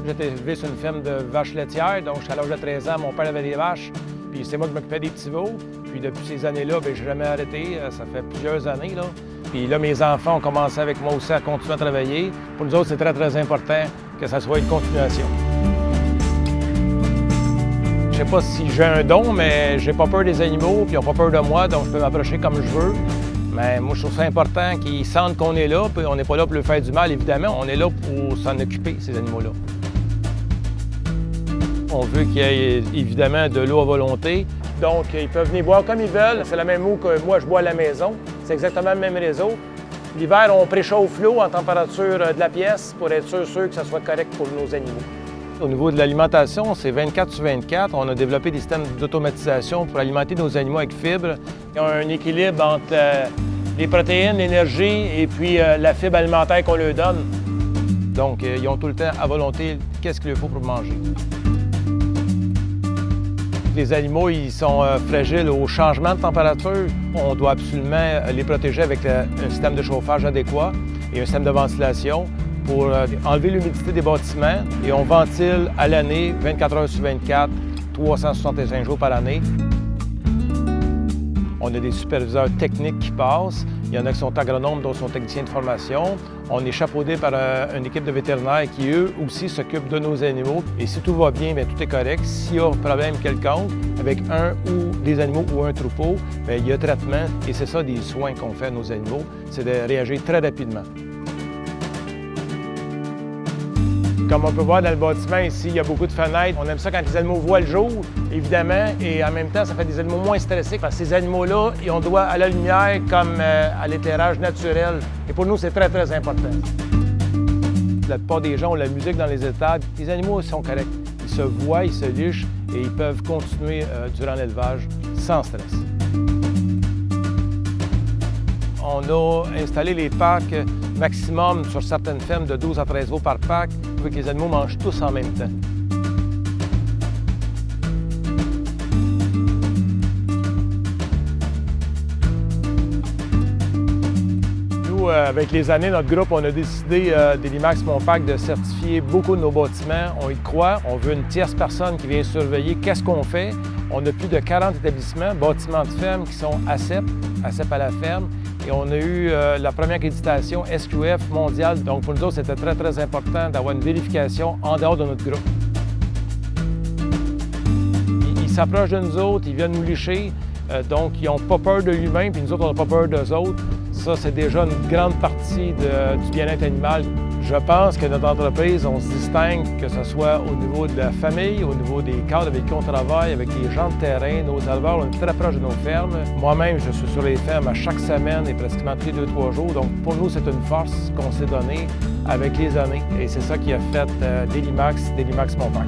J'ai été élevé sur une ferme de vaches laitières, donc jusqu'à l'âge de 13 ans, mon père avait des vaches, puis c'est moi qui m'occupais des petits veaux. Puis depuis ces années-là, je n'ai jamais arrêté, ça fait plusieurs années, là. Puis là, mes enfants ont commencé avec moi aussi à continuer à travailler. Pour nous autres, c'est très, très important que ça soit une continuation. Je ne sais pas si j'ai un don, mais j'ai pas peur des animaux, puis ils n'ont pas peur de moi, donc je peux m'approcher comme je veux. Mais moi, je trouve ça important qu'ils sentent qu'on est là, puis on n'est pas là pour leur faire du mal, évidemment. On est là pour s'en occuper, ces animaux-là. On veut qu'il y ait évidemment de l'eau à volonté. Donc, ils peuvent venir boire comme ils veulent. C'est la même eau que moi, je bois à la maison. C'est exactement le même réseau. L'hiver, on préchauffe l'eau en température de la pièce pour être sûr que ça soit correct pour nos animaux. Au niveau de l'alimentation, c'est 24 sur 24. On a développé des systèmes d'automatisation pour alimenter nos animaux avec fibres. Il y a un équilibre entre les protéines, l'énergie et puis la fibre alimentaire qu'on leur donne. Donc, ils ont tout le temps à volonté qu'est-ce qu'il leur faut pour manger. Les animaux, ils sont fragiles au changement de température. On doit absolument les protéger avec un système de chauffage adéquat et un système de ventilation pour enlever l'humidité des bâtiments. Et on ventile à l'année, 24 heures sur 24, 365 jours par année. On a des superviseurs techniques qui passent. Il y en a qui sont agronomes, d'autres sont techniciens de formation. On est chapeaudé par une équipe de vétérinaires qui, eux aussi, s'occupent de nos animaux. Et si tout va bien, bien, tout est correct. S'il y a un problème quelconque avec un ou des animaux ou un troupeau, bien, il y a traitement. Et c'est ça des soins qu'on fait à nos animaux, c'est de réagir très rapidement. Comme on peut voir dans le bâtiment ici, il y a beaucoup de fenêtres. On aime ça quand les animaux voient le jour, évidemment, et en même temps, ça fait des animaux moins stressés. Parce que ces animaux-là, on doit à la lumière comme à l'éclairage naturel. Et pour nous, c'est très, très important. La plupart des gens ont la musique dans les étables. Les animaux sont corrects. Ils se voient, ils se lichent et ils peuvent continuer durant l'élevage sans stress. On a installé les packs maximum sur certaines fermes de 12 à 13 veaux par pack. On veut que les animaux mangent tous en même temps. Nous, avec les années, notre groupe, on a décidé, Dailymax Monpac, de certifier beaucoup de nos bâtiments. On y croit. On veut une tierce personne qui vient surveiller qu'est-ce qu'on fait. On a plus de 40 établissements, bâtiments de ferme qui sont ACEP à la ferme. Et on a eu la première accréditation SQF mondiale. Donc pour nous autres, c'était très, très important d'avoir une vérification en dehors de notre groupe. Ils s'approchent de nous autres, ils viennent nous licher. Donc ils n'ont pas peur de l'humain, puis nous autres, on n'a pas peur d'eux autres. Ça, c'est déjà une grande partie du bien-être animal. Je pense que notre entreprise, on se distingue, que ce soit au niveau de la famille, au niveau des cadres avec qui on travaille, avec les gens de terrain, nos éleveurs, on est très proche de nos fermes. Moi-même, je suis sur les fermes à chaque semaine et pratiquement tous les 2-3 jours. Donc, pour nous, c'est une force qu'on s'est donnée avec les années. Et c'est ça qui a fait Dailymax Monpac.